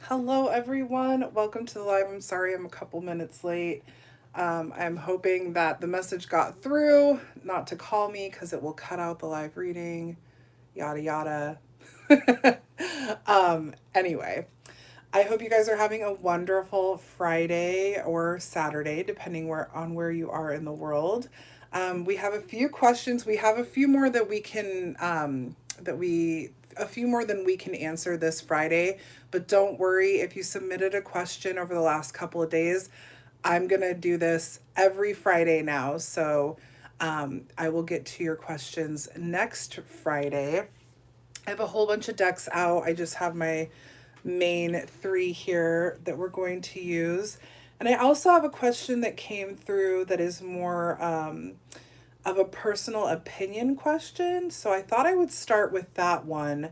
Hello, everyone. Welcome to the live. I'm sorry I'm a couple minutes late. I'm hoping that the message got through, not to call me because it will cut out the live reading, yada yada. Anyway, I hope you guys are having a wonderful Friday or Saturday, depending where you are in the world. We have a few questions. We have a few more that we can that we a few more than we can answer this Friday. But don't worry if you submitted a question over the last couple of days. I'm gonna do this every Friday now, so I will get to your questions next Friday. I have a whole bunch of decks out. I just have my main three here that we're going to use. And I also have a question that came through that is more of a personal opinion question. So I thought I would start with that one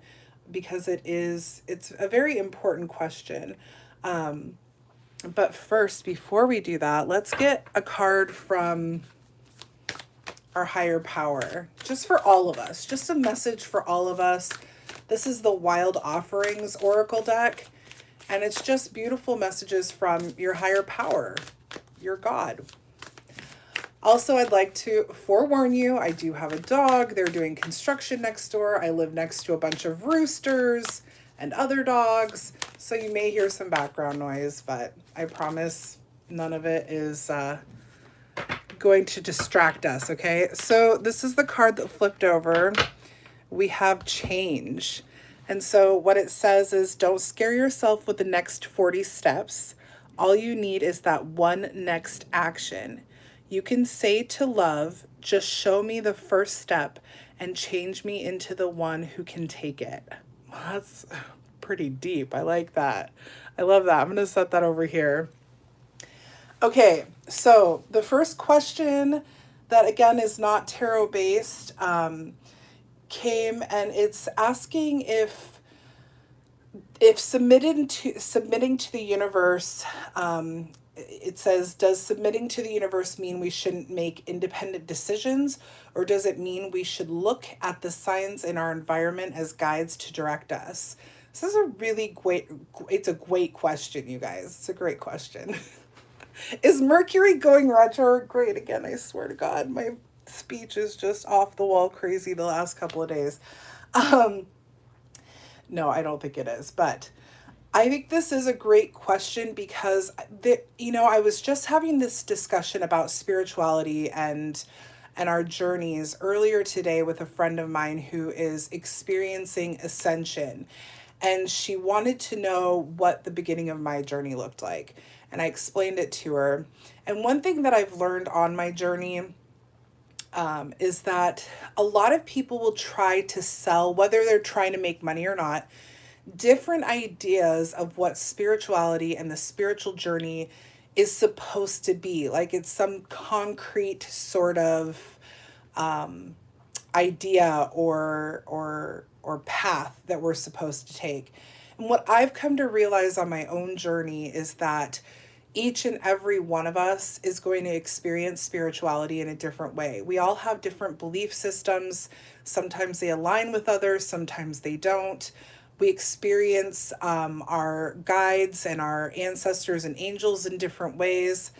because it's a very important question. Um, but first, before we do that, let's get a card from our higher power, just for all of us, just a message for all of us. This is the Wild Offerings Oracle deck, and it's just beautiful messages from your higher power, your God. Also, I'd like to forewarn you, I do have a dog. They're doing construction next door. I live next to a bunch of roosters and other dogs, so you may hear some background noise, but I promise none of it is going to distract us, okay? So this is the card that flipped over. We have change. And so what it says is, don't scare yourself with the next 40 steps. All you need is that one next action. You can say to love, just show me the first step and change me into the one who can take it. Well, that's pretty deep. I like that. I love that. I'm going to set that over here. Okay, so the first question that again is not tarot based came, and it's asking if submitting to the universe. It says, does submitting to the universe mean we shouldn't make independent decisions, or does it mean we should look at the signs in our environment as guides to direct us? This is a really great, it's a great question, you guys. It's a great question. Is Mercury going retrograde again? I swear to God, my speech is just off the wall crazy the last couple of days. Um, no, I don't think it is, but I think this is a great question because I was just having this discussion about spirituality and our journeys earlier today with a friend of mine who is experiencing ascension, and she wanted to know what the beginning of my journey looked like, and I explained it to her. And one thing that I've learned on my journey is that a lot of people will try to sell, whether they're trying to make money or not, different ideas of what spirituality and the spiritual journey is supposed to be. Like it's some concrete sort of idea or path that we're supposed to take. And what I've come to realize on my own journey is that each and every one of us is going to experience spirituality in a different way. We all have different belief systems. Sometimes they align with others, sometimes they don't. We experience our guides and our ancestors and angels in different ways.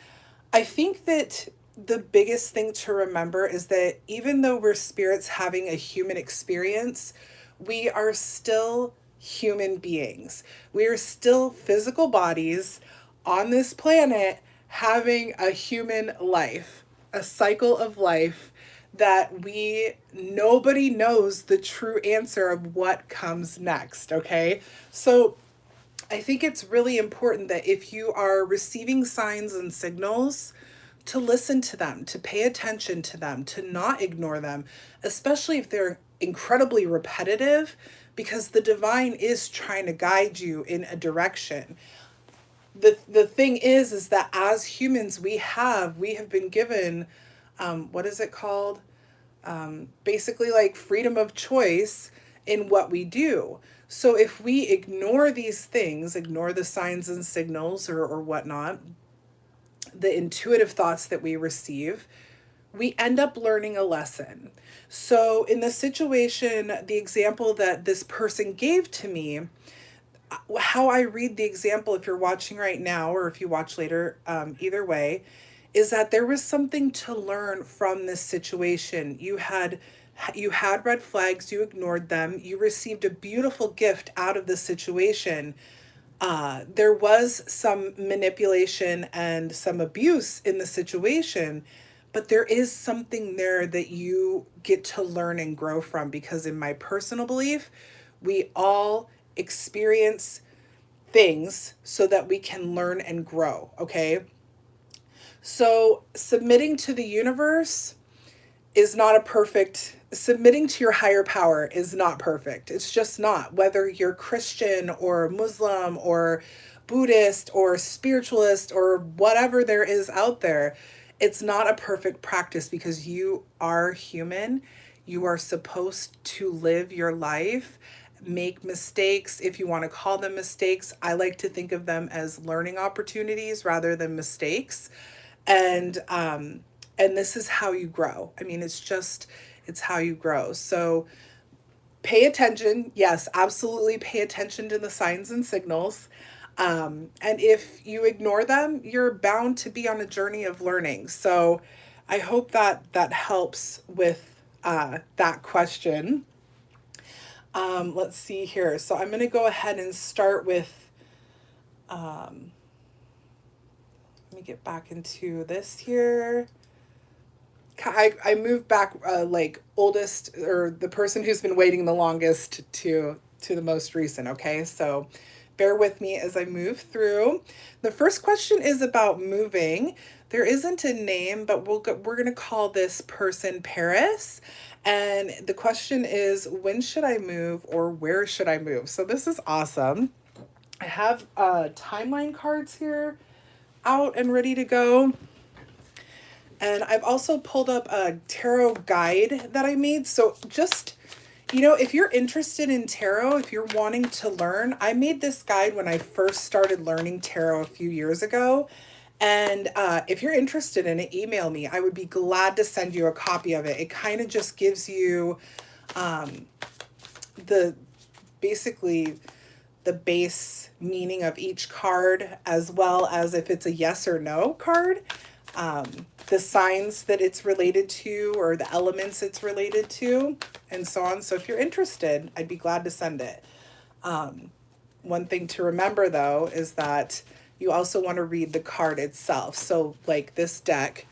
I think that the biggest thing to remember is that even though we're spirits having a human experience, we are still human beings. We are still physical bodies on this planet having a human life, a cycle of life that nobody knows the true answer of what comes next, okay? So I think it's really important that if you are receiving signs and signals, to listen to them, to pay attention to them, to not ignore them, especially if they're incredibly repetitive, because the divine is trying to guide you in a direction. The thing is that as humans we have been given what is it called? Basically like freedom of choice in what we do. So if we ignore these things, ignore the signs and signals or whatnot, the intuitive thoughts that we receive, we end up learning a lesson. So in the situation, the example that this person gave to me, how I read the example, if you're watching right now or if you watch later, either way, is that there was something to learn from this situation. You had red flags, you ignored them, you received a beautiful gift out of the situation. There was some manipulation and some abuse in the situation, but there is something there that you get to learn and grow from, because in my personal belief, we all experience things so that we can learn and grow, okay? So, submitting to the universe is not a perfect, submitting to your higher power is not perfect. It's just not. Whether you're Christian or Muslim or Buddhist or spiritualist or whatever there is out there, it's not a perfect practice, because you are human. You are supposed to live your life, make mistakes, if you want to call them mistakes. I like to think of them as learning opportunities rather than mistakes. And this is how you grow. I mean, it's how you grow. So pay attention. Yes, absolutely pay attention to the signs and signals. And if you ignore them, you're bound to be on a journey of learning. So I hope that that helps with that question. Let's see here. So I'm going to go ahead and start with, let me get back into this here. I moved back, like oldest, or the person who's been waiting the longest, to the most recent. Okay, so bear with me as I move through. The first question is about moving. There isn't a name, but we're gonna call this person Paris. And the question is, when should I move, or where should I move? So this is awesome. I have timeline cards here out and ready to go. And I've also pulled up a tarot guide that I made. So just, if you're interested in tarot, if you're wanting to learn, I made this guide when I first started learning tarot a few years ago. And if you're interested in it, email me. I would be glad to send you a copy of it. It kind of just gives you the basically the base meaning of each card, as well as if it's a yes or no card, the signs that it's related to, or the elements it's related to, and so on. So if you're interested, I'd be glad to send it. One thing to remember, though, is that you also want to read the card itself. So like this deck,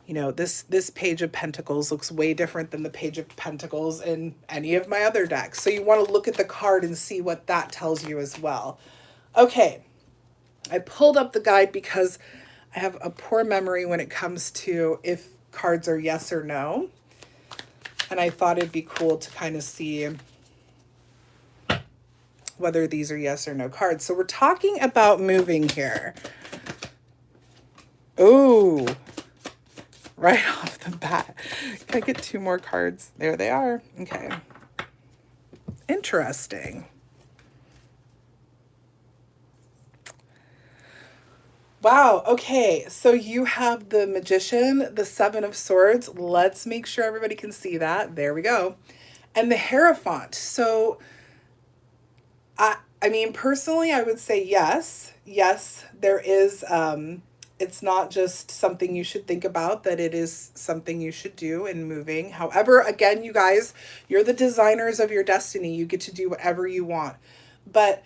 this page of pentacles looks way different than the page of pentacles in any of my other decks. So you want to look at the card and see what that tells you as well. Okay, I pulled up the guide because I have a poor memory when it comes to if cards are yes or no. And I thought it'd be cool to kind of see whether these are yes or no cards. So we're talking about moving here. Ooh, right off the bat. Can I get two more cards? There they are. Okay. Interesting. Wow. Okay. So you have the Magician, the Seven of Swords. Let's make sure everybody can see that. There we go. And the Hierophant. So I mean, personally, I would say yes. Yes, there is, it's not just something you should think about, that it is something you should do in moving. However, again, you guys, you're the designers of your destiny. You get to do whatever you want. But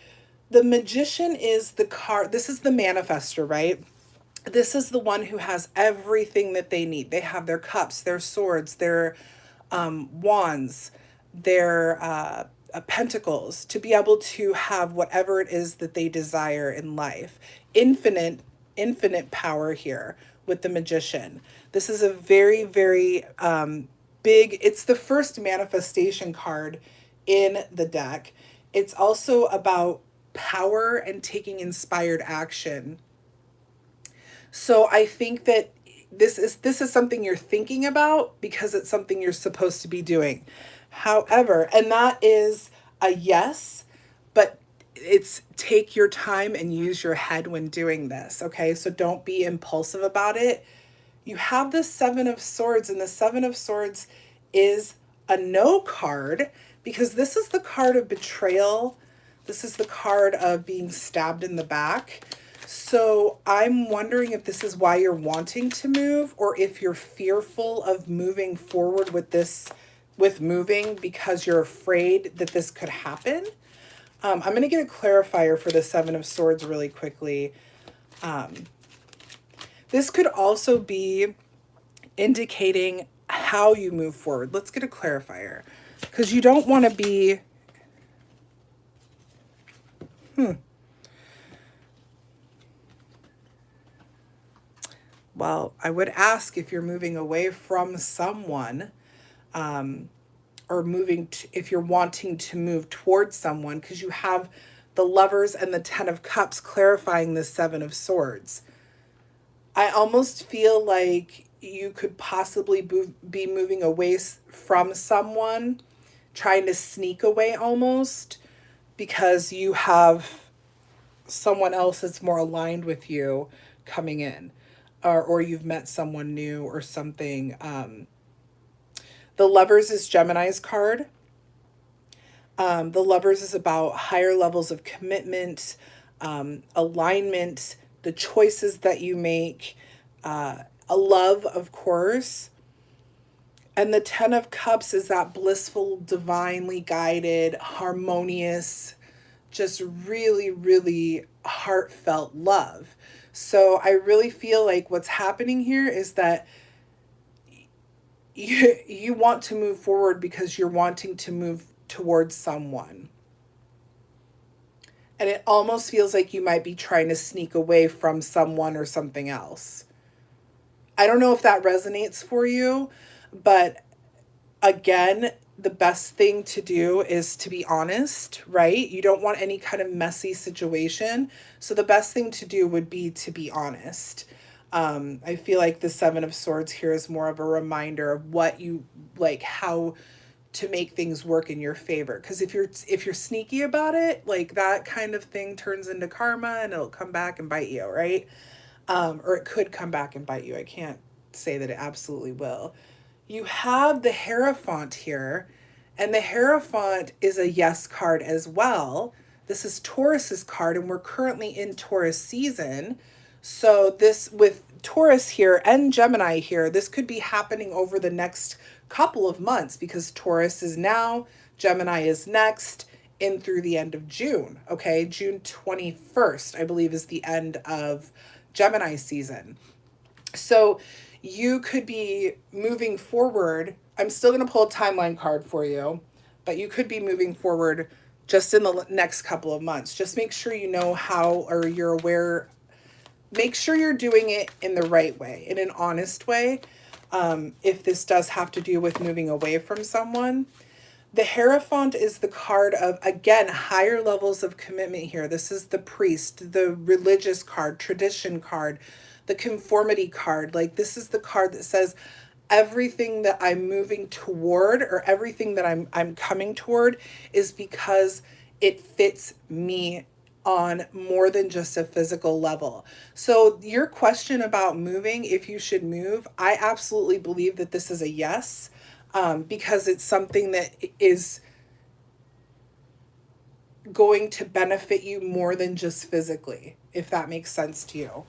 the Magician is the card, this is the manifester, right? This is the one who has everything that they need. They have their cups, their swords, their wands, their pentacles, to be able to have whatever it is that they desire in life. Infinite power here with the Magician. This is a very, very big, it's the first manifestation card in the deck. It's also about power and taking inspired action. So I think that this is something you're thinking about, because it's something you're supposed to be doing. However, and that is a yes, but it's take your time and use your head when doing this, okay? So don't be impulsive about it. You have the Seven of Swords, and the Seven of Swords is a no card, because this is the card of betrayal. This is the card of being stabbed in the back. So I'm wondering if this is why you're wanting to move, or if you're fearful of moving forward with this, with moving because you're afraid that this could happen. I'm going to get a clarifier for the Seven of Swords really quickly. This could also be indicating how you move forward. Let's get a clarifier, because you don't want to be... Well, I would ask if you're moving away from someone, or moving to, if you're wanting to move towards someone, because you have the Lovers and the Ten of Cups clarifying the Seven of Swords. I almost feel like you could possibly be moving away from someone, trying to sneak away almost, because you have someone else that's more aligned with you coming in, or you've met someone new or something. The Lovers is Gemini's card. The Lovers is about higher levels of commitment, alignment, the choices that you make, a love, of course. And the Ten of Cups is that blissful, divinely guided, harmonious, just really, really heartfelt love. So I really feel like what's happening here is that you want to move forward because you're wanting to move towards someone. And it almost feels like you might be trying to sneak away from someone or something else. I don't know if that resonates for you, but again, the best thing to do is to be honest, right? You don't want any kind of messy situation. So the best thing to do would be to be honest. I feel like the Seven of Swords here is more of a reminder of what you like, how to make things work in your favor. Because if you're sneaky about it, like that kind of thing turns into karma and it'll come back and bite you, right? Or it could come back and bite you. I can't say that it absolutely will. You have the Hierophant here, and the Hierophant is a yes card as well. This is Taurus's card, and we're currently in Taurus season. So this, with Taurus here and Gemini here, this could be happening over the next couple of months, because Taurus is now, Gemini is next, in through the end of June. Okay, June 21st, I believe, is the end of Gemini season. So you could be moving forward. I'm still going to pull a timeline card for you, but you could be moving forward just in the next couple of months. Just make sure you know how, or you're aware. Make sure you're doing it in the right way, in an honest way. If this does have to do with moving away from someone. The Hierophant is the card of, again, higher levels of commitment here. This is the priest, the religious card, tradition card, the conformity card. Like, this is the card that says everything that I'm moving toward, or everything that I'm coming toward, is because it fits me on more than just a physical level. So your question about moving, if you should move, I absolutely believe that this is a yes. Because it's something that is going to benefit you more than just physically, if that makes sense to you.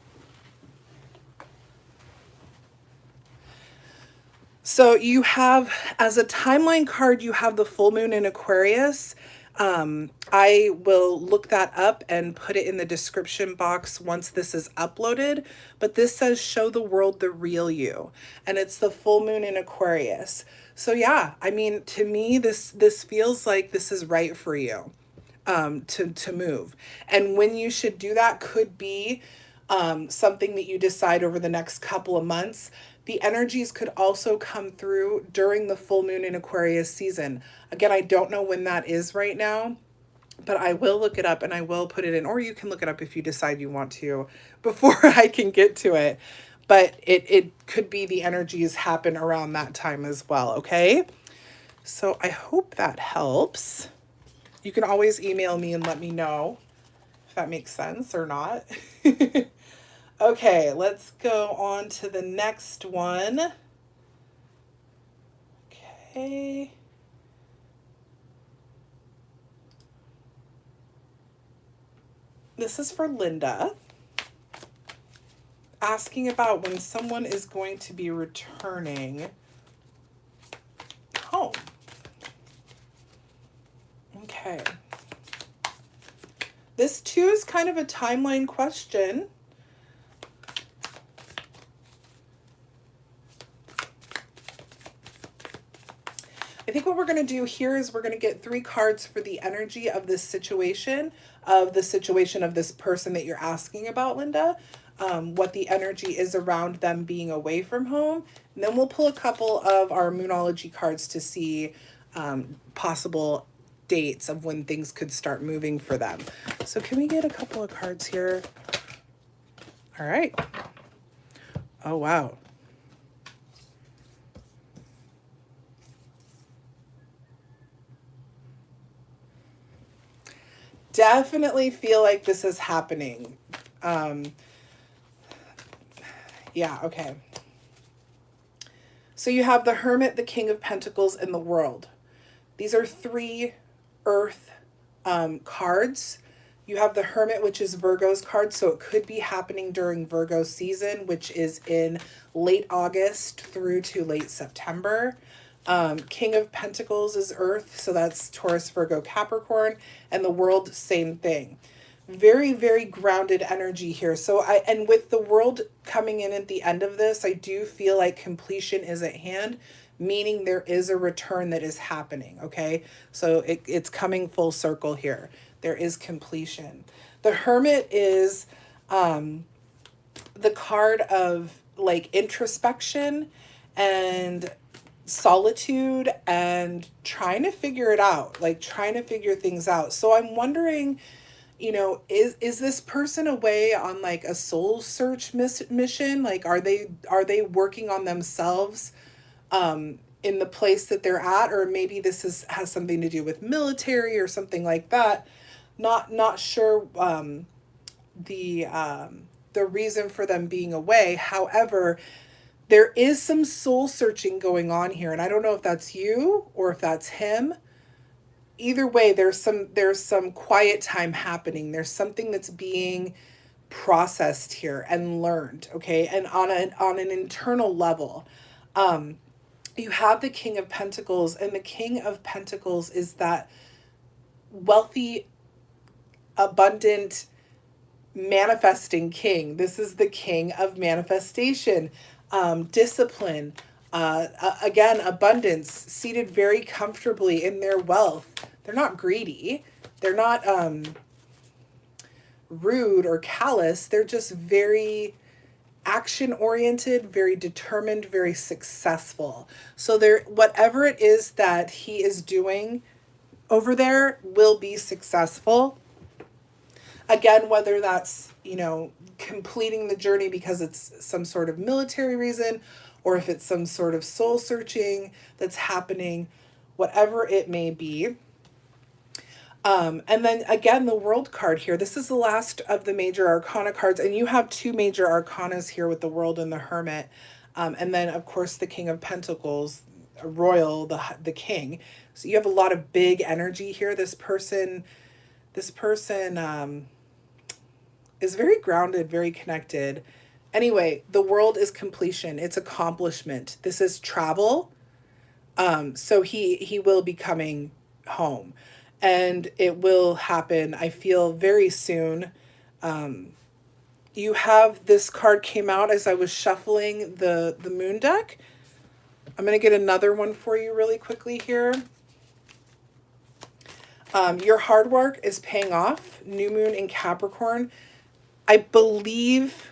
So you have, as a timeline card, you have the full moon in Aquarius. I will look that up and put it in the description box once this is uploaded. But this says show the world the real you. And it's the full moon in Aquarius. So yeah, I mean, to me, this feels like this is right for you, to move. And when you should do that could be something that you decide over the next couple of months. The energies could also come through during the full moon in Aquarius season. Again, I don't know when that is right now, but I will look it up and I will put it in, or you can look it up if you decide you want to before I can get to it. But it could be the energies happen around that time as well, okay? So I hope that helps. You can always email me and let me know if that makes sense or not. Okay, let's go on to the next one. Okay. This is for Linda, asking about when someone is going to be returning home. Okay. This too is kind of a timeline question. I think what we're going to do here is we're going to get 3 cards for the energy of this situation, of this person that you're asking about, Linda. What the energy is around them being away from home. And then we'll pull a couple of our Moonology cards to see possible dates of when things could start moving for them. So can we get a couple of cards here? All right. Oh, wow. Definitely feel like this is happening. Yeah, okay. So you have the Hermit, the King of Pentacles, and the World. These are 3 earth cards. You have the Hermit, which is Virgo's card, so it could be happening during Virgo season, which is in late August through to late September. King of Pentacles is Earth, so that's Taurus, Virgo, Capricorn, and the World, same thing. Very, very grounded energy here. And with the World coming in at the end of this, I do feel like completion is at hand, meaning there is a return that is happening, okay? So it's coming full circle here. There is completion. The Hermit is the card of like introspection and solitude and trying to figure it out, like trying to figure things out. So I'm wondering, is this person away on like a soul search mission? Like, are they working on themselves in the place that they're at? Or maybe this has something to do with military or something like that. Not sure the reason for them being away. However, there is some soul searching going on here, and I don't know if that's you or if that's him. Either way, there's some quiet time happening. There's something that's being processed here and learned, okay? And on an internal level. You have the King of Pentacles, and the King of Pentacles is that wealthy, abundant, manifesting king. This is the king of manifestation, discipline, again, abundance, seated very comfortably in their wealth. They're not greedy. They're not rude or callous. They're just very action oriented, very determined, very successful. So whatever it is that he is doing over there will be successful. Again, whether that's, completing the journey because it's some sort of military reason, or if it's some sort of soul searching that's happening, whatever it may be. And then again, the World card here. This is the last of the major arcana cards, and you have 2 major arcanas here with the World and the Hermit. And then of course the King of Pentacles, Royal, the King. So you have a lot of big energy here. This person is very grounded, very connected. Anyway, the World is completion. It's accomplishment. This is travel. So he will be coming home, and it will happen, I feel, very soon. You have this card came out as I was shuffling the moon deck. I'm going to get another one for you really quickly here. Your hard work is paying off. New moon in Capricorn. I believe,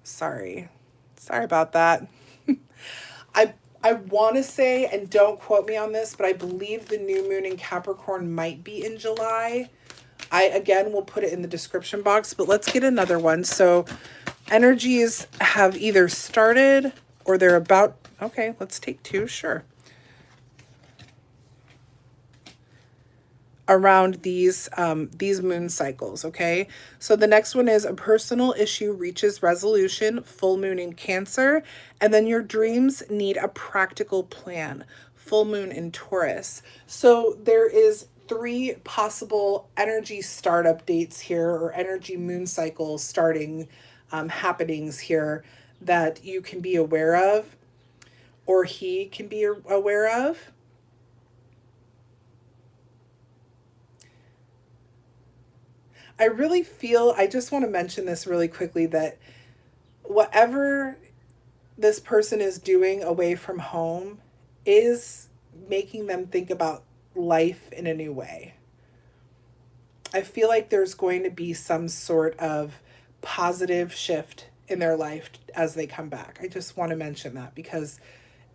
sorry about that. I want to say, and don't quote me on this, but I believe the new moon in Capricorn might be in July. I, again, will put it in the description box, but let's get another one. So energies have either started or they're about, okay, let's take 2, sure. Around these moon cycles, okay? So the next one is a personal issue reaches resolution, full moon in Cancer, and then your dreams need a practical plan, full moon in Taurus. So there is three possible energy startup dates here, or energy moon cycle starting happenings here that you can be aware of, or he can be aware of. I really feel, I just want to mention this really quickly, that whatever this person is doing away from home is making them think about life in a new way. I feel like there's going to be some sort of positive shift in their life as they come back. I just want to mention that because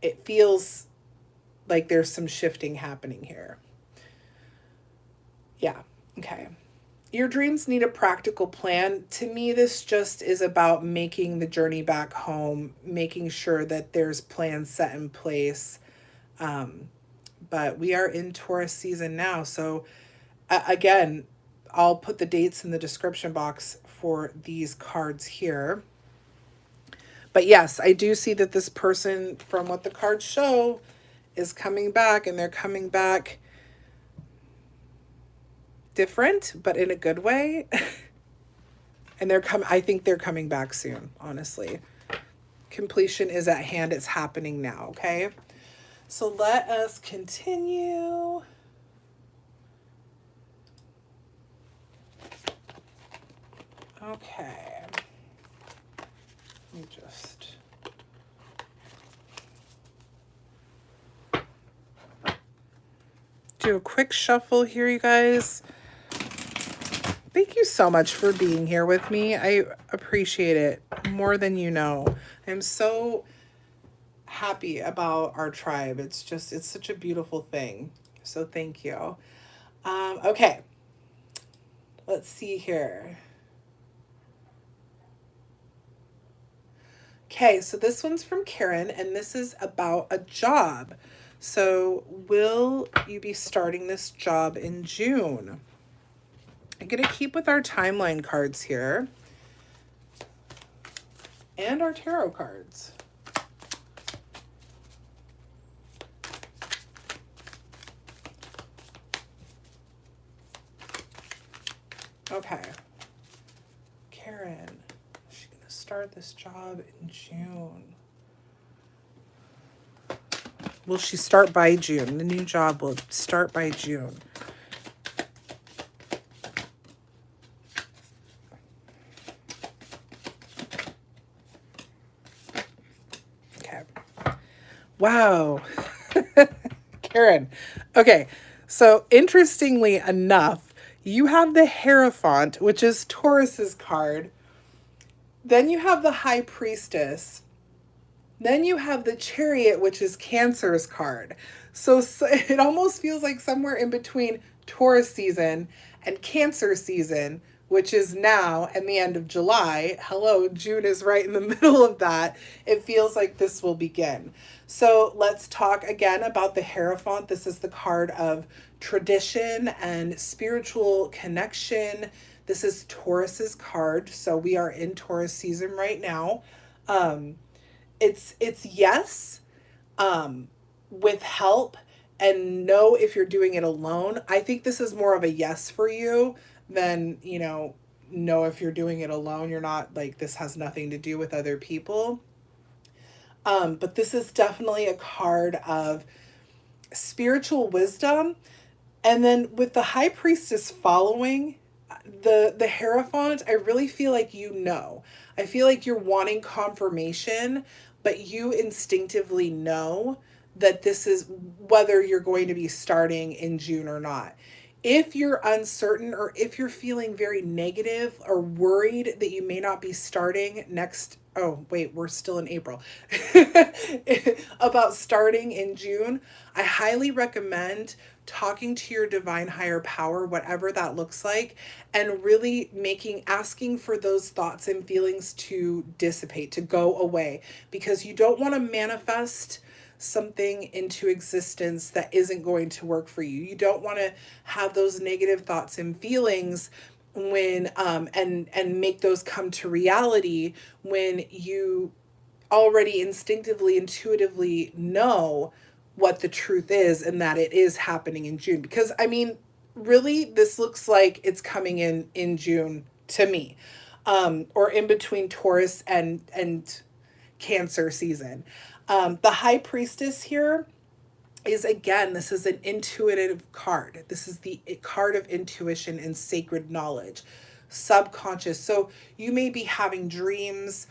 it feels like there's some shifting happening here. Yeah. Okay. Your dreams need a practical plan. To me, this just is about making the journey back home, making sure that there's plans set in place. Um, but we are in Taurus season now. So, again, I'll put the dates in the description box for these cards here. But yes, I do see that this person, from what the cards show, is coming back, and they're coming back different, but in a good way. And I think they're coming back soon, honestly. Completion is at hand. It's happening now, okay? So let us continue. Okay. Let me just do a quick shuffle here, you guys. Thank you so much for being here with me. I appreciate it more than you know. I'm so happy about our tribe. It's such a beautiful thing. So thank you. Okay. Let's see here. Okay, so this one's from Karen, and this is about a job. So, will you be starting this job in June? I'm going to keep with our timeline cards here and our tarot cards. Okay. Karen, she's going to start this job in June. Will she start by June? The new job will start by June. Okay. Wow. Karen. Okay. So interestingly enough, you have the Hierophant, which is Taurus's card. Then you have the High Priestess. Then you have the Chariot, which is Cancer's card. So it almost feels like somewhere in between Taurus season and Cancer season, which is now and the end of July. Hello, June is right in the middle of that. It feels like this will begin. So let's talk again about the Hierophant. This is the card of tradition and spiritual connection. This is Taurus's card. So we are in Taurus season right now. It's yes, with help, and no if you're doing it alone. I think this is more of a yes for you than, no if you're doing it alone. You're not like, this has nothing to do with other people. But this is definitely a card of spiritual wisdom. And then with the High Priestess following the Hierophant, I really feel like I feel like you're wanting confirmation, but you instinctively know that this is whether you're going to be starting in June or not. If you're uncertain, or if you're feeling very negative or worried that you may not be starting oh wait, we're still in April, about starting in June, I highly recommend talking to your divine higher power, whatever that looks like, and really asking for those thoughts and feelings to dissipate, to go away, because you don't want to manifest something into existence that isn't going to work for you. You don't want to have those negative thoughts and feelings when and make those come to reality when you already instinctively, intuitively know what the truth is, and that it is happening in June. Because I mean, really, this looks like it's coming in June to me, or in between Taurus and Cancer season. The High Priestess here is, again, this is an intuitive card. This is the card of intuition and sacred knowledge, subconscious. So you may be having dreams,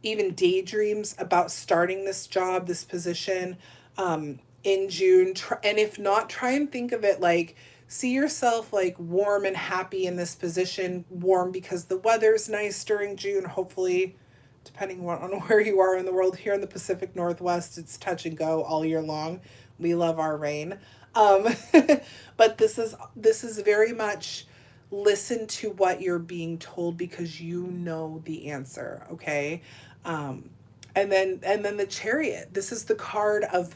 even daydreams about starting this job, this position, in June. And if not, try and think of it like, see yourself like warm and happy in this position. Warm because the weather's nice during June, hopefully, depending on where you are in the world. Here in the Pacific Northwest, it's touch and go all year long. We love our rain. Um, but this is very much, listen to what you're being told because you know the answer, okay? Um, and then the Chariot. This is the card of,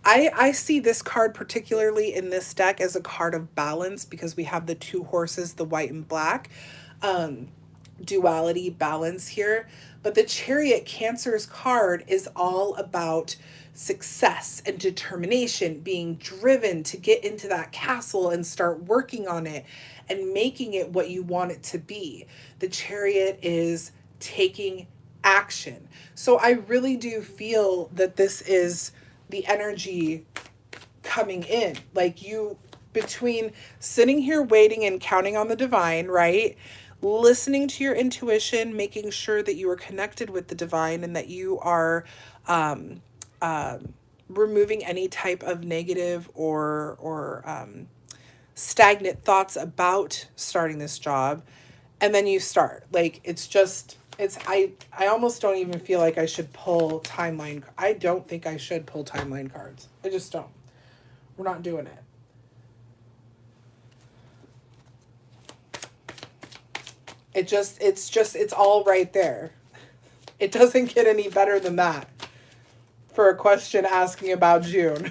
I see this card particularly in this deck as a card of balance because we have the two horses, the white and black. Um, Duality, balance here. But the Chariot, Cancer's card, is all about success and determination, being driven to get into that castle and start working on it and making it what you want it to be. The Chariot is taking action. So I really do feel that this is the energy coming in. Like, you, between sitting here waiting and counting on the divine, right? Listening to your intuition, making sure that you are connected with the divine and that you are um, removing any type of negative or stagnant thoughts about starting this job, and then you start. Like, it's just, it's, I almost don't even feel like I should pull timeline. I don't think I should pull timeline cards. I just don't. We're not doing it. It's all right there. It doesn't get any better than that for a question asking about June.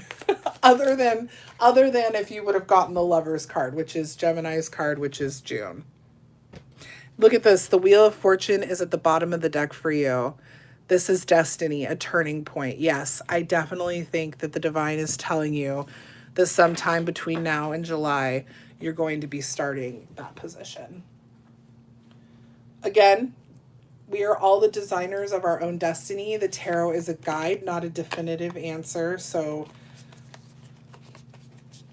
other than if you would have gotten the Lover's card, which is Gemini's card, which is June. Look at this. The Wheel of Fortune is at the bottom of the deck for you. This is destiny, a turning point. Yes, I definitely think that the divine is telling you that sometime between now and July, you're going to be starting that position. Again, we are all the designers of our own destiny. The tarot is a guide, not a definitive answer. So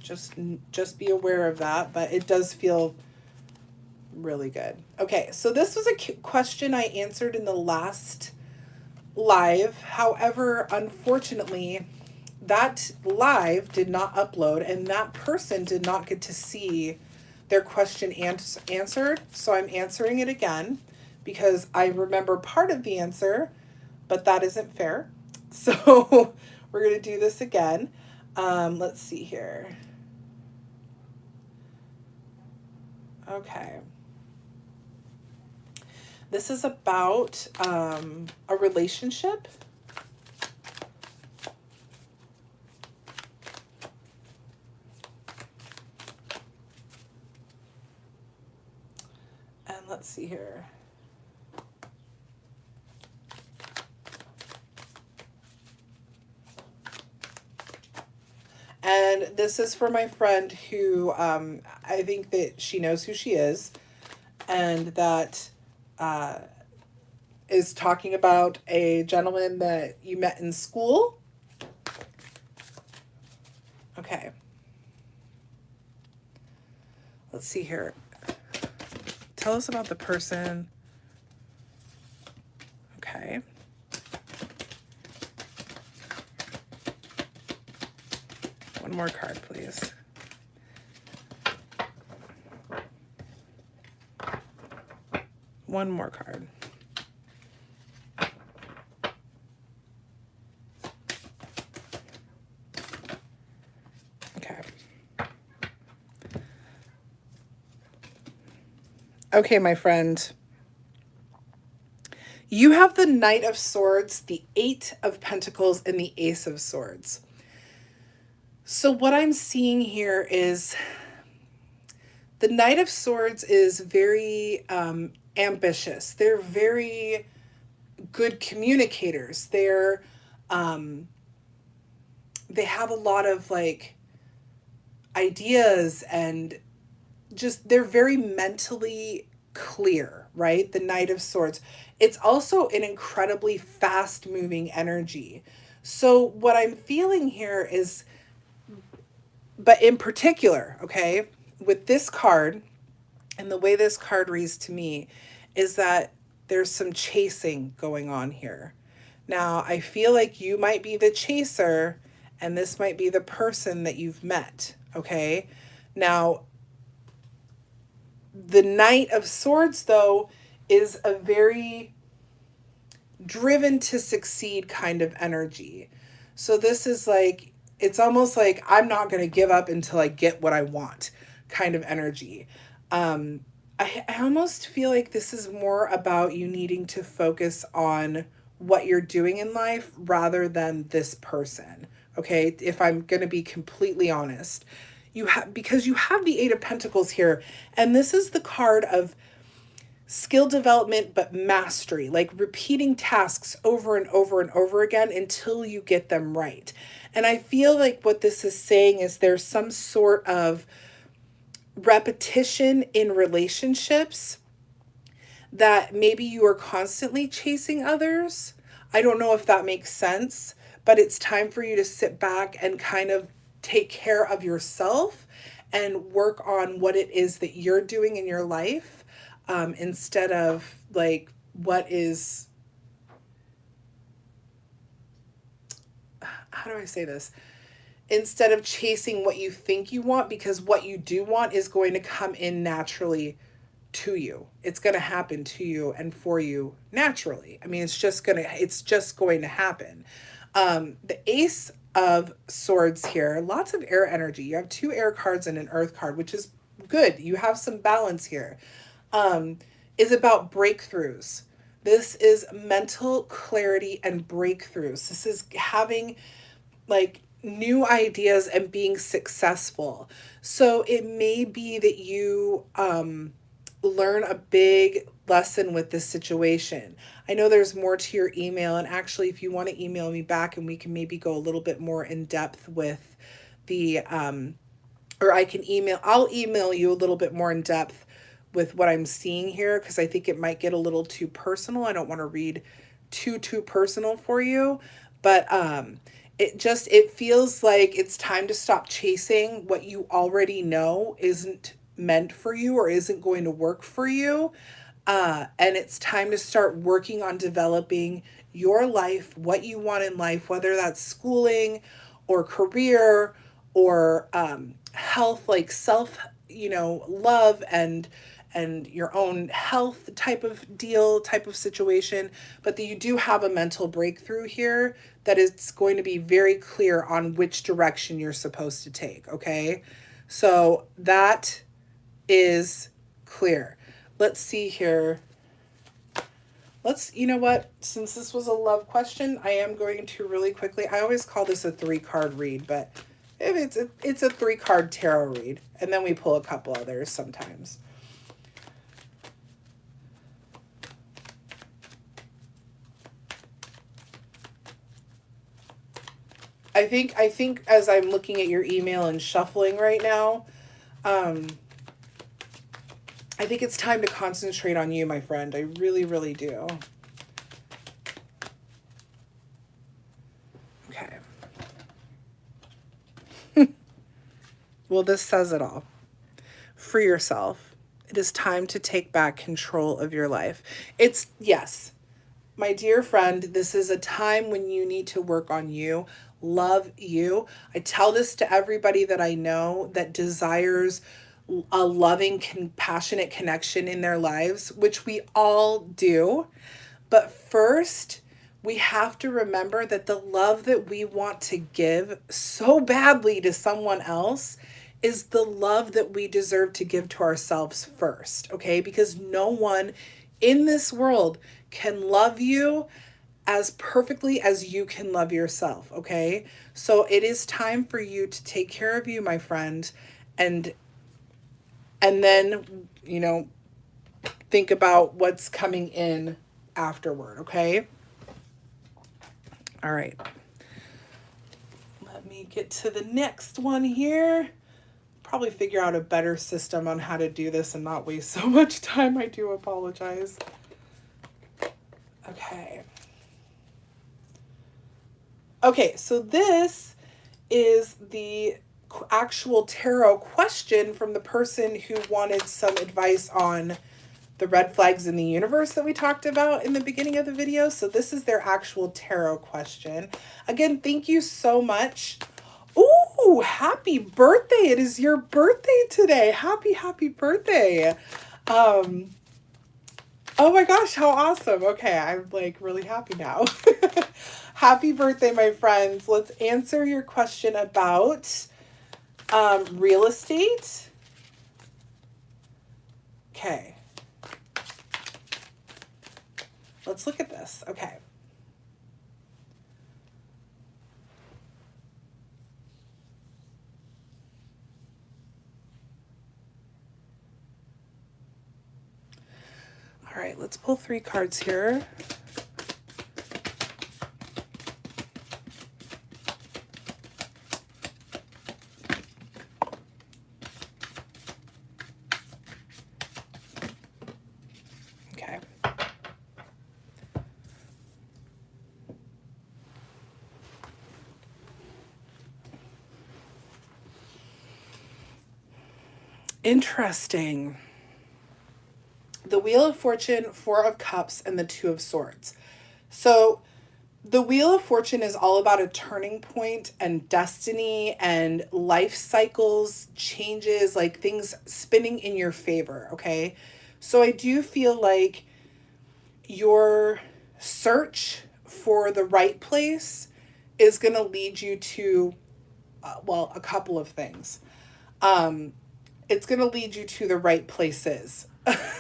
just be aware of that, but it does feel really good. Okay, so this was a question I answered in the last live. However, unfortunately, that live did not upload and that person did not get to see their question answered. So I'm answering it again because I remember part of the answer, but that isn't fair. So we're going to do this again. Let's see here. Okay. This is about a relationship. And let's see here. And this is for my friend who I think that she knows who she is and that is talking about a gentleman that you met in school. Okay. Let's see here. Tell us about the person. Okay. One more card, please. One more card. Okay. Okay, my friend. You have the Knight of Swords, the Eight of Pentacles, and the Ace of Swords. So what I'm seeing here is the Knight of Swords is very ambitious. They're very good communicators. They have a lot of like ideas and just, they're very mentally clear, right? The Knight of Swords. It's also an incredibly fast moving energy. So, what I'm feeling here is, but in particular, okay, with this card and the way this card reads to me, is that there's some chasing going on here. Now, I feel like you might be the chaser and this might be the person that you've met, okay? Now, the Knight of Swords, though, is a very driven to succeed kind of energy. So this is like, it's almost like I'm not going to give up until I get what I want kind of energy. Um, I almost feel like this is more about you needing to focus on what you're doing in life rather than this person. Okay, if I'm going to be completely honest, you have, because you have the Eight of Pentacles here, and this is the card of skill development, but mastery, like repeating tasks over and over and over again until you get them right. And I feel like what this is saying is there's some sort of repetition in relationships that maybe you are constantly chasing others. I don't know if that makes sense, but it's time for you to sit back and kind of take care of yourself and work on what it is that you're doing in your life, instead of like what is, how do I say this? Instead of chasing what you think you want, because what you do want is going to come in naturally to you. It's going to happen to you and for you naturally. I mean, it's just going to happen. The Ace of Swords here, lots of air energy. You have two air cards and an earth card, which is good. You have some balance here. Is about breakthroughs. This is mental clarity and breakthroughs. This is having like new ideas and being successful. So it may be that you learn a big lesson with this situation. I know there's more to your email, and actually, if you want to email me back and we can maybe go a little bit more in depth with the, or I'll email you a little bit more in depth with what I'm seeing here, because I think it might get a little too personal. I don't want to read too personal for you, but it feels like it's time to stop chasing what you already know isn't meant for you or isn't going to work for you. And it's time to start working on developing your life, what you want in life, whether that's schooling or career or health, like self, love and your own health type of deal, type of situation, but that you do have a mental breakthrough here that is going to be very clear on which direction you're supposed to take, okay? So that is clear. Let's see here. You know what? Since this was a love question, I am going to really quickly, I always call this a 3-card read, but if it's a 3-card tarot read, and then we pull a couple others sometimes. I think as I'm looking at your email and shuffling right now, I think it's time to concentrate on you, my friend. I really, really do. Okay. Well, this says it all. Free yourself. It is time to take back control of your life. Yes, my dear friend, this is a time when you need to work on you, love you. I tell this to everybody that I know that desires a loving, compassionate connection in their lives, which we all do. But first, we have to remember that the love that we want to give so badly to someone else is the love that we deserve to give to ourselves first, okay? Because no one in this world can love you as perfectly as you can love yourself, okay? So it is time for you to take care of you, my friend, and then, think about what's coming in afterward, okay? All right. Let me get to the next one here. probably figure out a better system on how to do this and not waste so much time. I do apologize. Okay. Okay, so this is the actual tarot question from the person who wanted some advice on the red flags in the universe that we talked about in the beginning of the video. So this is their actual tarot question. Again, thank you so much. Ooh, happy birthday. It is your birthday today. Happy birthday. Oh my gosh, how awesome. Okay, I'm like really happy now. Happy birthday, my friends. Let's answer your question about real estate. Okay. Let's look at this. Okay. All right, let's pull 3 cards here. Okay. Interesting. The Wheel of Fortune, 4 of Cups, and the 2 of Swords. So the Wheel of Fortune is all about a turning point and destiny and life cycles, changes, like things spinning in your favor, okay? So I do feel like your search for the right place is going to lead you to, well, a couple of things. It's going to lead you to the right places,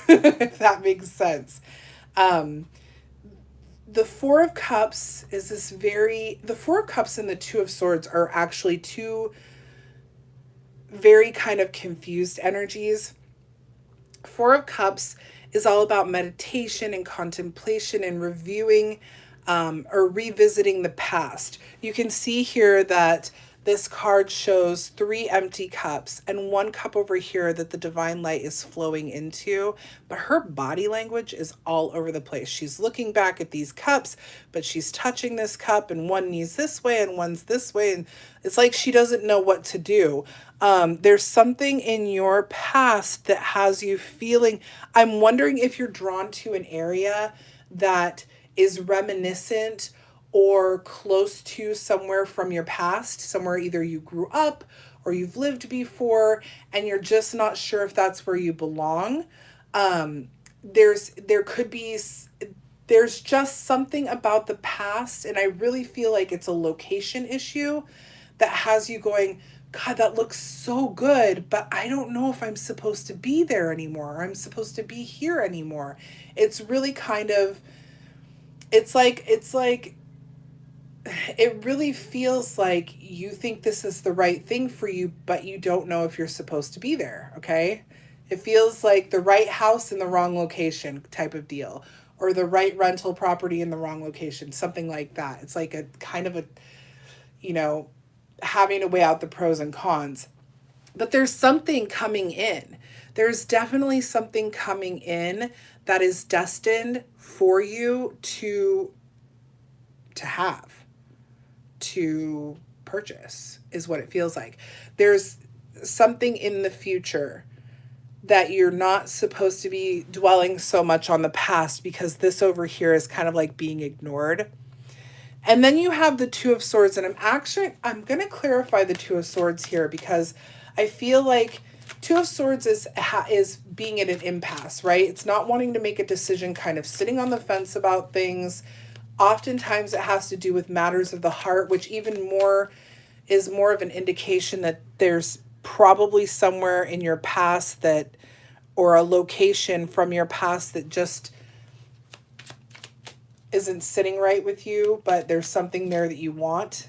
if that makes sense. The 4 of Cups is the 4 of Cups and the 2 of Swords are actually 2 very kind of confused energies. 4 of Cups is all about meditation and contemplation and reviewing or revisiting the past. You can see here that this card shows 3 empty cups and 1 cup over here that the divine light is flowing into, but her body language is all over the place. She's looking back at these cups, but she's touching this cup, and one knee's this way and one's this way, and it's like she doesn't know what to do. There's something in your past that has you feeling, I'm wondering if you're drawn to an area that is reminiscent or close to somewhere from your past, somewhere either you grew up or you've lived before, and you're just not sure if that's where you belong. There's just something about the past, and I really feel like it's a location issue that has you going, God, that looks so good, but I don't know if I'm supposed to be there anymore, or I'm supposed to be here anymore. It's really kind of, it's like it really feels like you think this is the right thing for you, but you don't know if you're supposed to be there, okay? It feels like the right house in the wrong location type of deal, or the right rental property in the wrong location, something like that. It's like a kind of a, having to weigh out the pros and cons. But there's something coming in. There's definitely something coming in that is destined for you to have, to purchase, is what it feels like. There's something in the future that you're not supposed to be dwelling so much on the past, because this over here is kind of like being ignored. And then you have the 2 of Swords, and I'm going to clarify the 2 of Swords here, because I feel like 2 of Swords is being at an impasse, right? It's not wanting to make a decision, kind of sitting on the fence about things. Oftentimes it has to do with matters of the heart, which even more is more of an indication that there's probably somewhere in your past that, or a location from your past that just isn't sitting right with you, but there's something there that you want.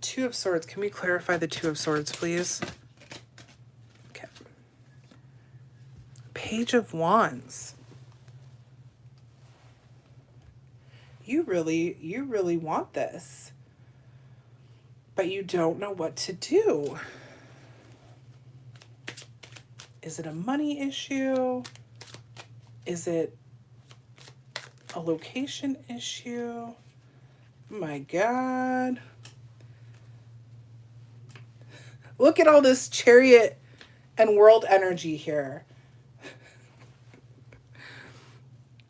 2 of Swords. Can we clarify the 2 of Swords, please? Okay. Page of Wands. You really want this. but you don't know what to do. Is it a money issue? Is it a location issue? My God. Look at all this Chariot and World energy here.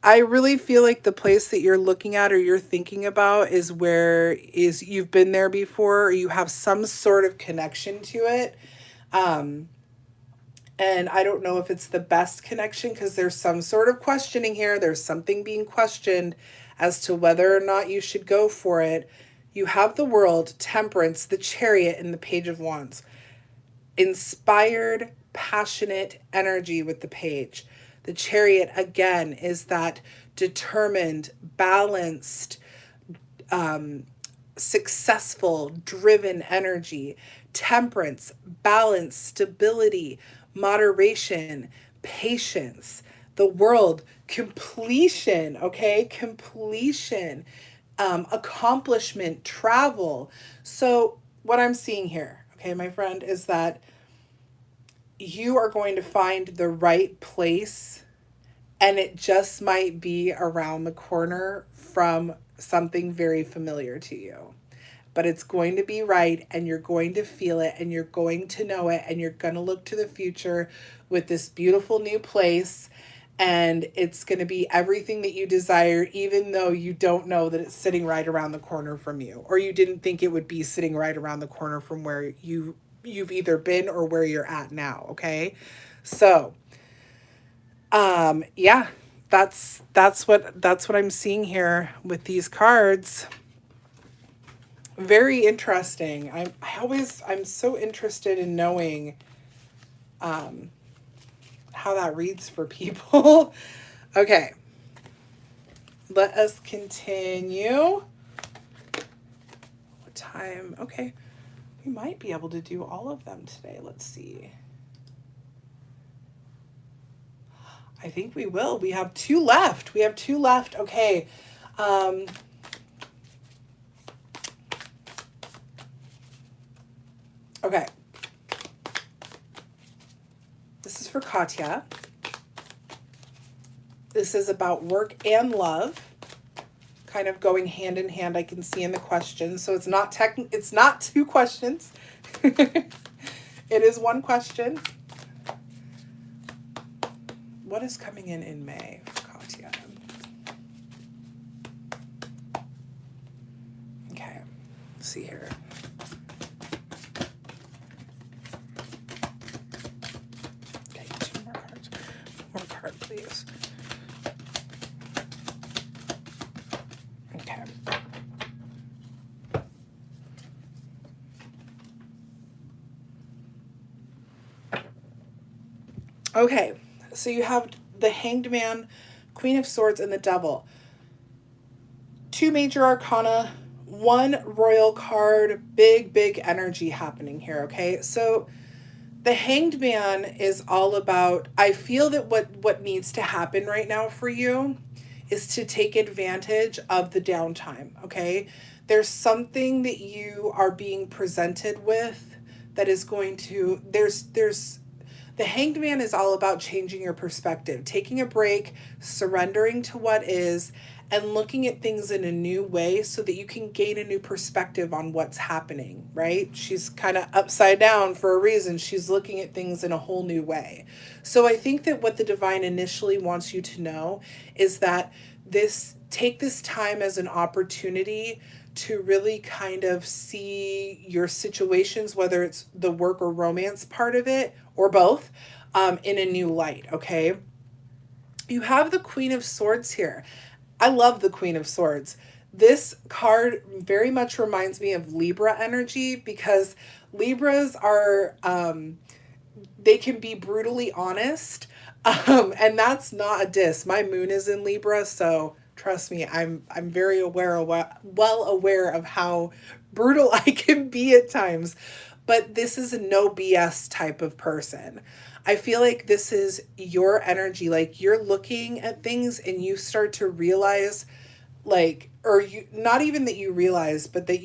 I really feel like the place that you're looking at or you're thinking about is where is you've been there before, or you have some sort of connection to it. And I don't know if it's the best connection because there's some sort of questioning here. There's something being questioned as to whether or not you should go for it. You have the World, Temperance, the Chariot, and the Page of Wands. Inspired, passionate energy with the Page. The Chariot, again, is that determined, balanced, successful, driven energy. Temperance, balance, stability, moderation, patience. The World, completion, okay? Completion, accomplishment, travel. So, what I'm seeing here, okay, my friend, is that you are going to find the right place, and it just might be around the corner from something very familiar to you. But it's going to be right, and you're going to feel it, and you're going to know it, and you're going to look to the future with this beautiful new place, and it's going to be everything that you desire, even though you don't know that it's sitting right around the corner from you, or you didn't think it would be sitting right around the corner from where you've either been or where you're at now. Okay. So, yeah, that's what I'm seeing here with these cards. Very interesting. I'm so interested in knowing how that reads for people. Okay. Let us continue. What time? Okay. We might be able to do all of them today. Let's see. I think we will. We have two left. Okay. Okay. This is for Katya. This is about work and love, kind of going hand in hand. I can see in the question. So it's not two questions. It is one question. What is coming in May for Katya? Okay, let's see here. Okay, two more cards. One more card, please. Okay. Okay, so you have the Hanged Man, Queen of Swords, and the Devil. Two major arcana, one royal card, big energy happening here, okay? So the Hanged Man is all about, I feel that what needs to happen right now for you is to take advantage of the downtime, okay? There's something that you are being presented with that is going to, the Hanged Man is all about changing your perspective, taking a break, surrendering to what is, and looking at things in a new way so that you can gain a new perspective on what's happening, right? She's kind of upside down for a reason. She's looking at things in a whole new way. So I think that what the divine initially wants you to know is that take this time as an opportunity to really kind of see your situations, whether it's the work or romance part of it or both, in a new light, okay? You have the Queen of Swords here. I love the Queen of Swords. This card very much reminds me of Libra energy because Libras are, they can be brutally honest. And that's not a diss. My moon is in Libra, so trust me, I'm very well aware of how brutal I can be at times. But this is a no BS type of person. I feel like this is your energy. Like you're looking at things and you start to realize like, or you, not even that you realize, but that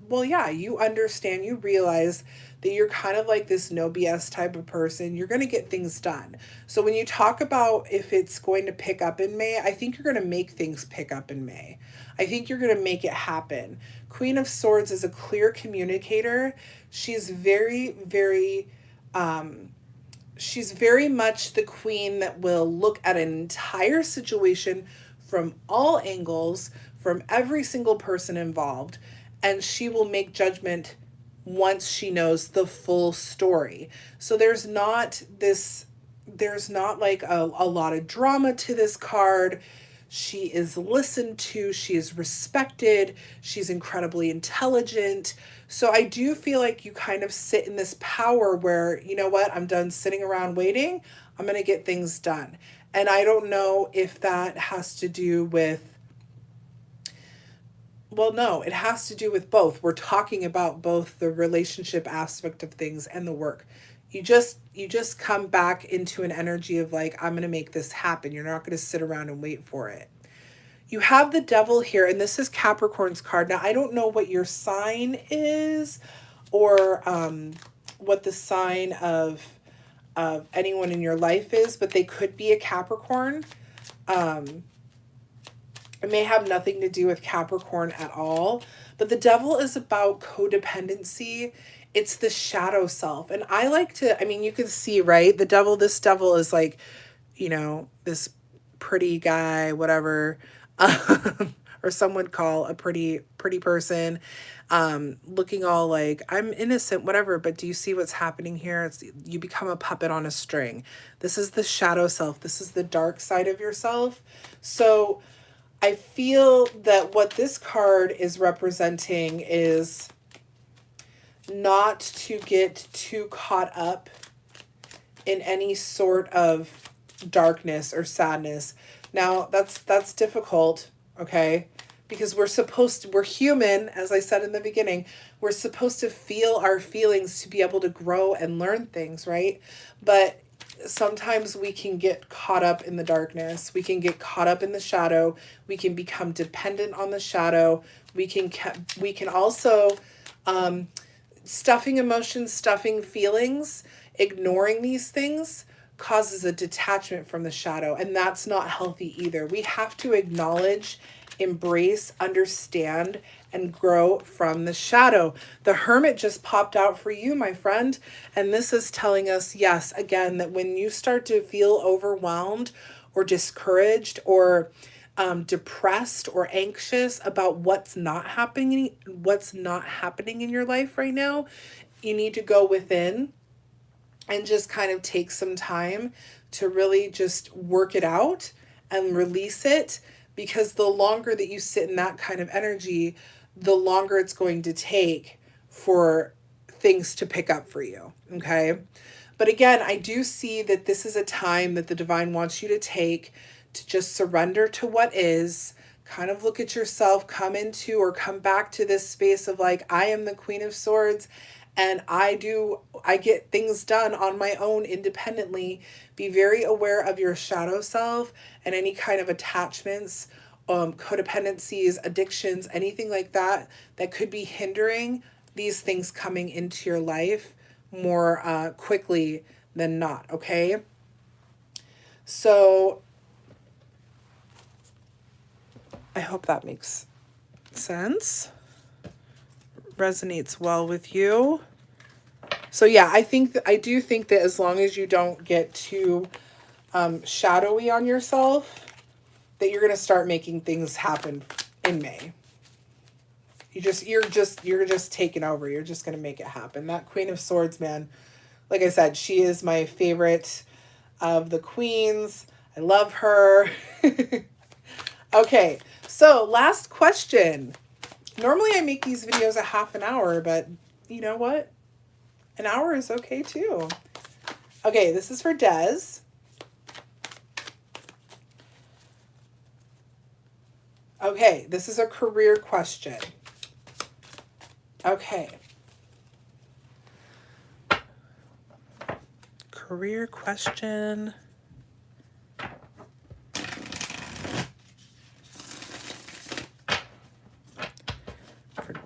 well, yeah, you understand, you realize that you're kind of like this no BS type of person. You're going to get things done. So when you talk about if it's going to pick up in May, I think you're going to make things pick up in May. I think you're going to make it happen. Queen of Swords is a clear communicator. She's very, very, she's very much the queen that will look at an entire situation from all angles, from every single person involved, and she will make judgment once she knows the full story. So there's not like a lot of drama to this card. She is listened to, she is respected, she's incredibly intelligent. So I do feel like you kind of sit in this power where, you know what, I'm done sitting around waiting. I'm going to get things done. And I don't know if that has to do with, well, no, it has to do with both. We're talking about both the relationship aspect of things and the work. You just come back into an energy of like, I'm going to make this happen. You're not going to sit around and wait for it. You have the Devil here, and this is Capricorn's card. Now, I don't know what your sign is, or what the sign of anyone in your life is, but they could be a Capricorn. It may have nothing to do with Capricorn at all, but the Devil is about codependency. It's the shadow self. And I like to, I mean, you can see, right? This devil is like, this pretty guy, whatever, or some would call a pretty person, looking all like, I'm innocent, whatever, but do you see what's happening here? You become a puppet on a string. This is the shadow self. This is the dark side of yourself. So I feel that what this card is representing is not to get too caught up in any sort of darkness or sadness. Now, that's difficult, okay? Because we're human, as I said in the beginning. We're supposed to feel our feelings to be able to grow and learn things, right? But sometimes we can get caught up in the darkness. We can get caught up in the shadow. We can become dependent on the shadow. We can also stuffing emotions, stuffing feelings, ignoring these things causes a detachment from the shadow, and that's not healthy either. We have to acknowledge, embrace, understand, and grow from the shadow. The Hermit just popped out for you, my friend, and this is telling us, yes, again, that when you start to feel overwhelmed or discouraged or depressed or anxious about what's not happening in your life right now, you need to go within and just kind of take some time to really just work it out and release it, because the longer that you sit in that kind of energy, the longer it's going to take for things to pick up for you, okay? But again, I do see that this is a time that the divine wants you to take to just surrender to what is, kind of look at yourself, come back to this space of like, I am the Queen of Swords, and I get things done on my own independently. Be very aware of your shadow self and any kind of attachments, codependencies, addictions, anything like that could be hindering these things coming into your life more quickly than not, okay? So I hope that makes sense, resonates well with you. So yeah, I do think that as long as you don't get too shadowy on yourself, that you're going to start making things happen in May. You're just taking over. You're just going to make it happen. That Queen of Swords, man, like I said, she is my favorite of the queens. I love her. Okay, so last question. Normally I make these videos a half an hour, but you know what? An hour is okay too. Okay, this is for Des. Okay, this is a career question. Okay. Career question.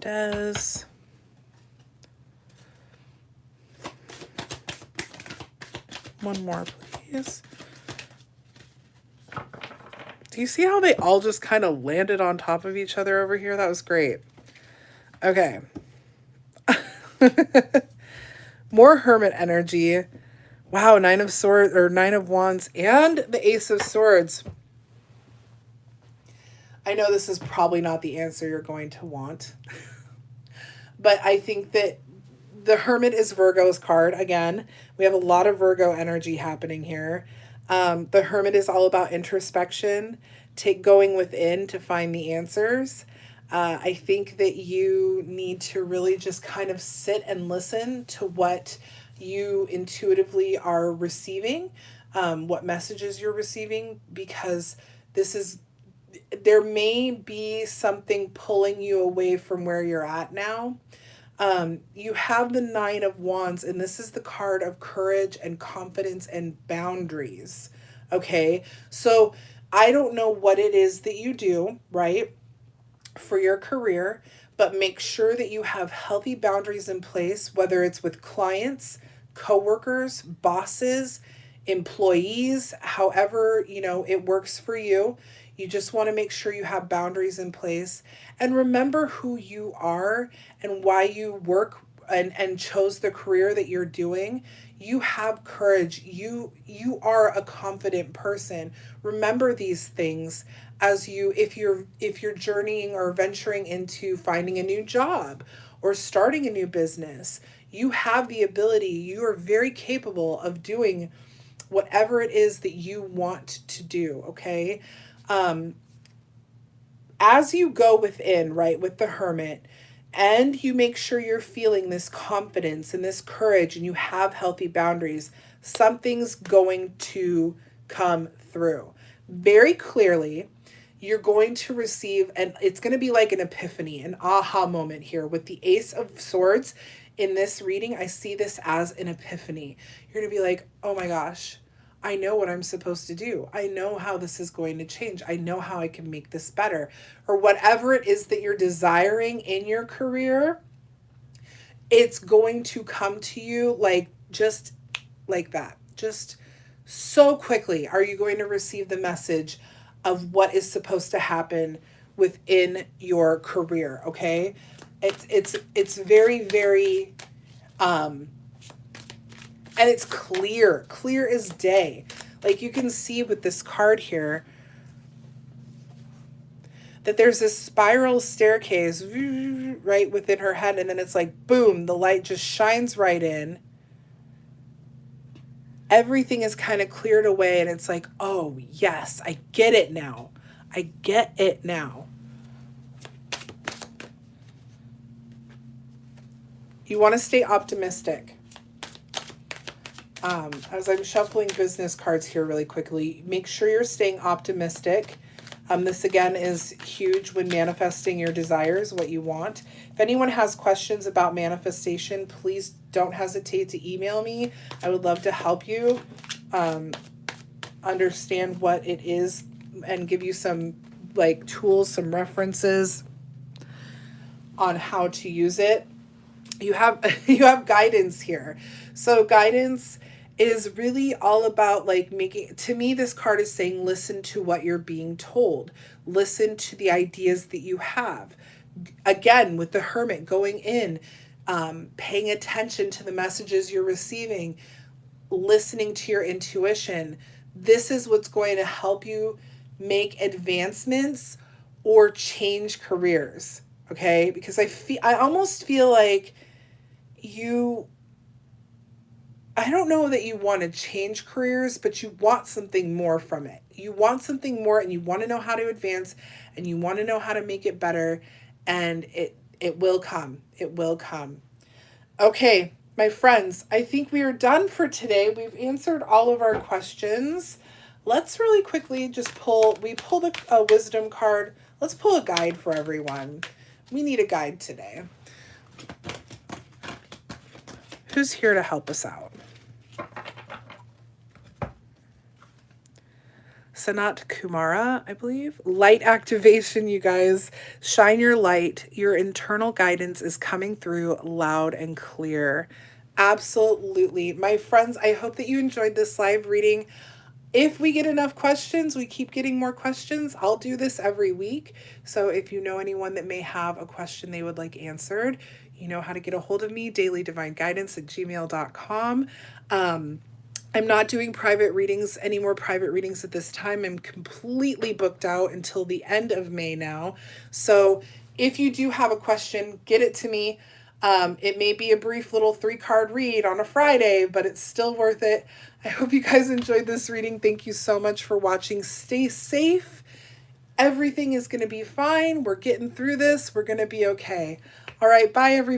Des. One more, please. Do you see how they all just kind of landed on top of each other over here? That was great. Okay. More Hermit energy. Wow, Nine of Swords or Nine of Wands and the Ace of Swords. I know this is probably not the answer you're going to want. But I think that the Hermit is Virgo's card. Again, we have a lot of Virgo energy happening here. The Hermit is all about introspection, going within to find the answers. I think that you need to really just kind of sit and listen to what you intuitively are receiving, what messages you're receiving, because there may be something pulling you away from where you're at now. You have the Nine of Wands, and this is the card of courage and confidence and boundaries. Okay, so I don't know what it is that you do, right, for your career, but make sure that you have healthy boundaries in place, whether it's with clients, coworkers, bosses, employees, however, it works for you. You just want to make sure you have boundaries in place and remember who you are and why you work and chose the career that you're doing. You have courage. You are a confident person. Remember these things as if you're journeying or venturing into finding a new job or starting a new business. You have the ability. You are very capable of doing whatever it is that you want to do, okay? As you go within, right, with the Hermit, and you make sure you're feeling this confidence and this courage and you have healthy boundaries, something's going to come through. Very clearly, you're going to receive, and it's going to be like an epiphany, an aha moment here. With the Ace of Swords in this reading, I see this as an epiphany. You're going to be like, oh my gosh, I know what I'm supposed to do. I know how this is going to change. I know how I can make this better. Or whatever it is that you're desiring in your career, it's going to come to you just like that. Just so quickly are you going to receive the message of what is supposed to happen within your career, okay? It's very, very and it's clear as day. Like you can see with this card here that there's this spiral staircase right within her head, and then it's like, boom, the light just shines right in. Everything is kind of cleared away, and it's like, oh, yes, I get it now. I get it now. You want to stay optimistic. As I'm shuffling business cards here really quickly, make sure you're staying optimistic. This again is huge when manifesting your desires, what you want. If anyone has questions about manifestation, please don't hesitate to email me. I would love to help you understand what it is and give you some tools, some references on how to use it. You have guidance here. So guidance is really all about to me, this card is saying, listen to what you're being told. Listen to the ideas that you have. Again, with the Hermit going in, paying attention to the messages you're receiving, listening to your intuition. This is what's going to help you make advancements or change careers. Okay? Because I almost feel like I don't know that you want to change careers, but you want something more from it. You want something more, and you want to know how to advance, and you want to know how to make it better, and it will come. It will come. Okay, my friends, I think we are done for today. We've answered all of our questions. Let's really quickly just we pulled a wisdom card. Let's pull a guide for everyone. We need a guide today. Who's here to help us out? Sanat Kumara, I believe. Light activation, you guys. Shine your light. Your internal guidance is coming through loud and clear. Absolutely. My friends, I hope that you enjoyed this live reading. If we get enough questions, we keep getting more questions. I'll do this every week. So if you know anyone that may have a question they would like answered, you know how to get a hold of me, dailydivineguidance@gmail.com. I'm not doing private readings, any more private readings at this time. I'm completely booked out until the end of May now. So if you do have a question, get it to me. It may be a brief little 3-card read on a Friday, but it's still worth it. I hope you guys enjoyed this reading. Thank you so much for watching. Stay safe. Everything is going to be fine. We're getting through this. We're going to be okay. All right. Bye, everybody.